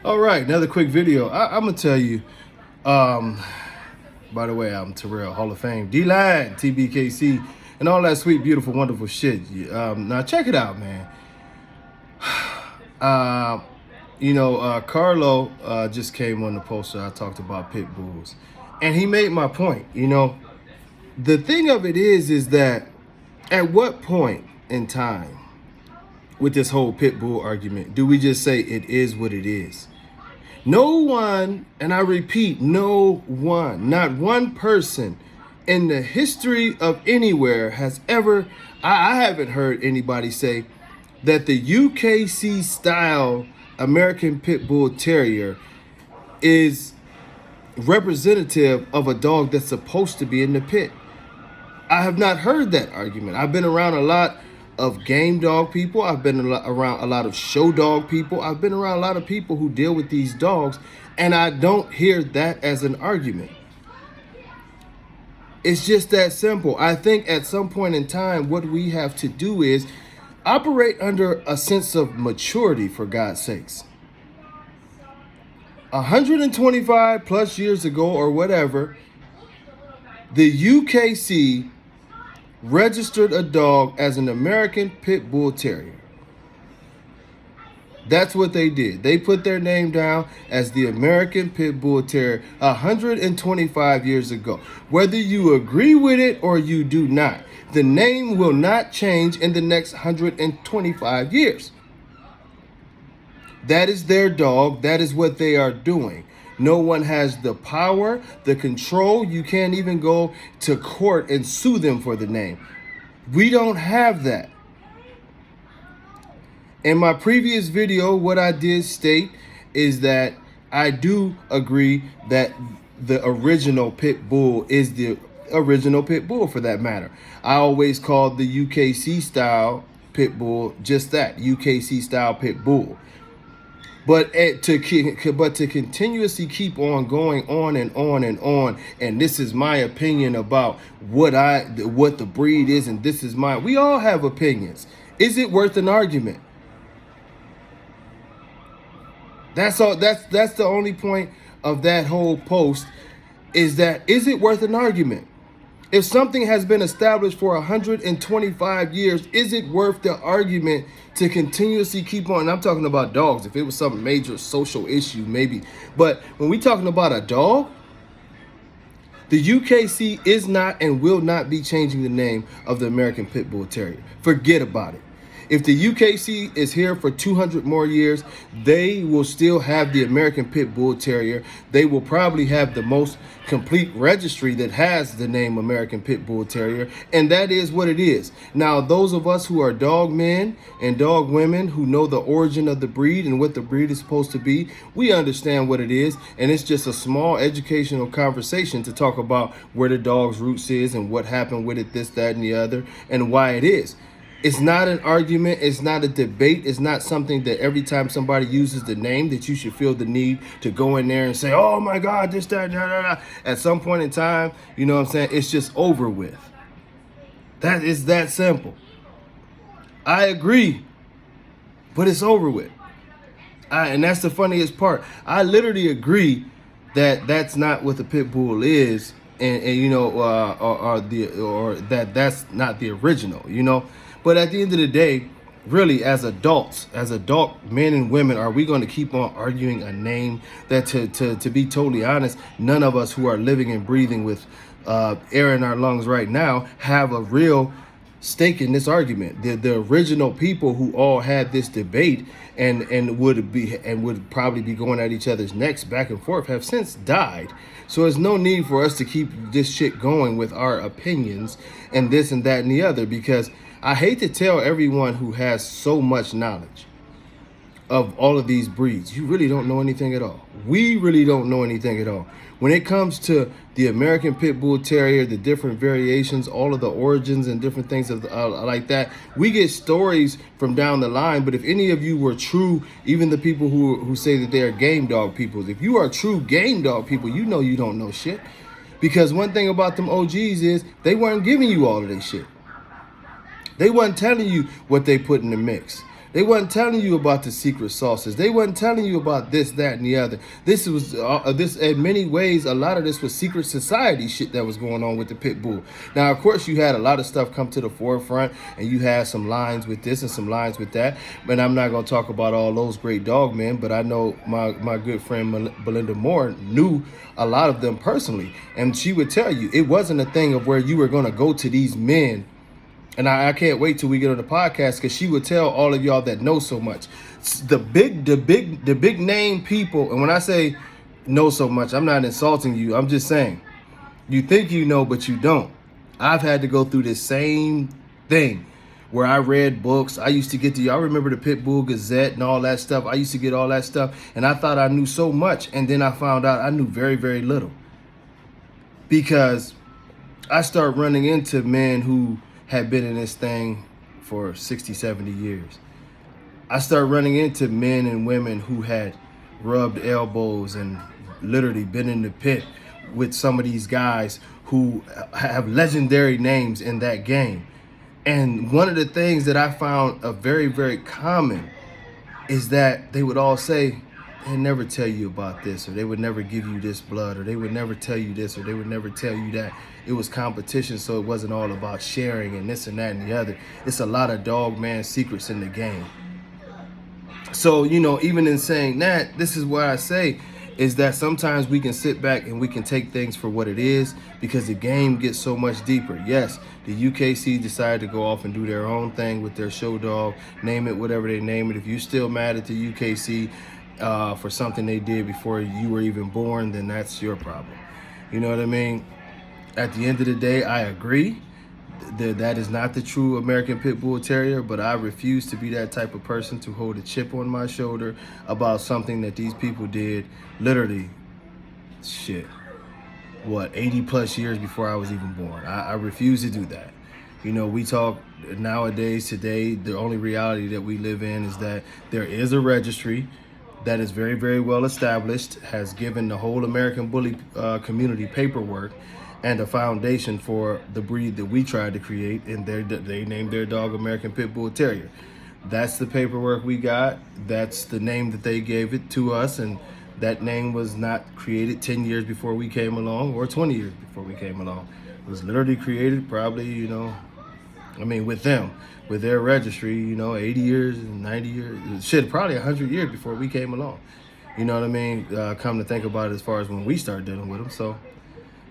All right, another quick video. I'm gonna tell you. Um, by the way, I'm Terrell, Hall of Fame, D-Line, TBKC, and all that sweet, beautiful, wonderful shit. Now check it out, man. Uh, Carlo just came on the poster. I talked about pit bulls, and he made my point. The thing of it is that at what point in time with this whole pit bull argument do we just say it is what it is? No one, and I repeat, no one, not one person in the history of anywhere has ever, I haven't heard anybody say that the UKC style American Pit Bull Terrier is representative of a dog that's supposed to be in the pit. I have not heard that argument. I've been around a lot of game dog people. I've been around a lot of show dog people. I've been around a lot of people who deal with these dogs, and I don't hear that as an argument. It's just that simple. I think at some point in time, what we have to do is operate under a sense of maturity, for God's sakes. 125 plus years ago or whatever, the UKC registered a dog as an American Pit Bull Terrier. That's what they did. They put their name down as the American Pit Bull Terrier 125 years ago. Whether you agree with it or you do not, the name will not change in the next 125 years. That is their dog. That is what they are doing. No one has the power, the control. You can't even go to court and sue them for the name. We don't have that. In my previous video, what I did state is that I do agree that the original pit bull is the original pit bull, for that matter. I always called the UKC style pit bull just that, UKC style pit bull. But to continuously keep on going on and on and on, and this is my opinion about what the breed is, and this is we all have opinions. Is it worth an argument? That's all. That's the only point of that whole post, is it worth an argument? If something has been established for 125 years, is it worth the argument to continuously keep on? And I'm talking about dogs. If it was some major social issue, maybe. But when we're talking about a dog, the UKC is not and will not be changing the name of the American Pit Bull Terrier. Forget about it. If the UKC is here for 200 more years, they will still have the American Pit Bull Terrier. They will probably have the most complete registry that has the name American Pit Bull Terrier, and that is what it is. Now, those of us who are dog men and dog women who know the origin of the breed and what the breed is supposed to be, we understand what it is, and it's just a small educational conversation to talk about where the dog's roots is and what happened with it, this, that, and the other, and why it is. It's not an argument. It's not a debate. It's not something that every time somebody uses the name that you should feel the need to go in there and say, oh my God, this, that, da, da, da. At some point in time, you know what I'm saying? It's just over with. That is that simple. I agree, but it's over with. And that's the funniest part. I literally agree that that's not what the pit bull is, and or that's not the original, But at the end of the day, really, as adults, as adult men and women, are we going to keep on arguing a name that, to be totally honest, none of us who are living and breathing with air in our lungs right now have a real stake in this argument? The original people who all had this debate and would probably be going at each other's necks back and forth have since died. So there's no need for us to keep this shit going with our opinions and this and that and the other, because I hate to tell everyone who has so much knowledge of all of these breeds, you really don't know anything at all. We really don't know anything at all. When it comes to the American Pit Bull Terrier, the different variations, all of the origins and different things like that, we get stories from down the line. But if any of you were true, even the people who say that they are game dog people, if you are true game dog people, you know you don't know shit. Because one thing about them OGs is they weren't giving you all of this shit. They wasn't telling you what they put in the mix. They wasn't telling you about the secret sauces. They wasn't telling you about this, that, and the other. This was this in many ways. A lot of this was secret society shit that was going on with the Pitbull. Now, of course, you had a lot of stuff come to the forefront, and you had some lines with this and some lines with that. But I'm not gonna talk about all those great dog men. But I know my good friend Belinda Moore knew a lot of them personally, and she would tell you it wasn't a thing of where you were gonna go to these men. And I can't wait till we get on the podcast, because she would tell all of y'all that know so much. The big name people, and when I say know so much, I'm not insulting you. I'm just saying, you think you know, but you don't. I've had to go through this same thing where I read books. I used to get to, y'all remember the Pitbull Gazette and all that stuff. I used to get all that stuff, and I thought I knew so much. And then I found out I knew very, very little, because I started running into men who had been in this thing for 60, 70 years. I started running into men and women who had rubbed elbows and literally been in the pit with some of these guys who have legendary names in that game. And one of the things that I found very, very common is that they would all say, they never tell you about this, or they would never give you this blood, or they would never tell you this, or they would never tell you that. It was competition, so it wasn't all about sharing and this and that and the other. It's a lot of dog man secrets in the game. So, you know, even in saying that, this is what I say, is that sometimes we can sit back and we can take things for what it is, because the game gets so much deeper. Yes, the UKC decided to go off and do their own thing with their show dog, name it whatever they name it. If you're still mad at the UKC for something they did before you were even born, then that's your problem. You know what I mean? At the end of the day, I agree that is not the true American Pit Bull Terrier, but I refuse to be that type of person to hold a chip on my shoulder about something that these people did literally, shit, what, 80 plus years before I was even born. I refuse to do that. You know, we talk nowadays, today, the only reality that we live in is that there is a registry that is very, very well established, has given the whole American bully community paperwork and a foundation for the breed that we tried to create, and they named their dog American Pit Bull Terrier. That's the paperwork we got. That's the name that they gave it to us, and that name was not created 10 years before we came along, or 20 years before we came along. It was literally created probably, you know, I mean, with them, with their registry, you know, 80 years, 90 years, shit, probably 100 years before we came along. You know what I mean? Come to think about it, as far as when we started dealing with them. So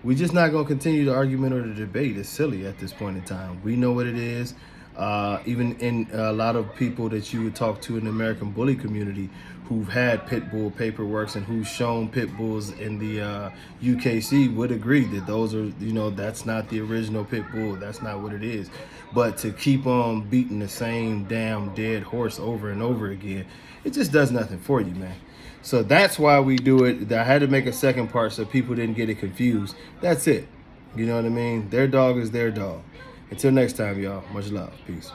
we're just not going to continue the argument or the debate. It's silly at this point in time. We know what it is. Even in a lot of people that you would talk to in the American bully community who've had pit bull paperworks and who've shown pit bulls in the UKC would agree that those are, you know, that's not the original pit bull. That's not what it is. But to keep on beating the same damn dead horse over and over again, it just does nothing for you, man. So that's why we do it. I had to make a second part so people didn't get it confused. That's it. You know what I mean? Their dog is their dog. Until next time, y'all. Much love. Peace.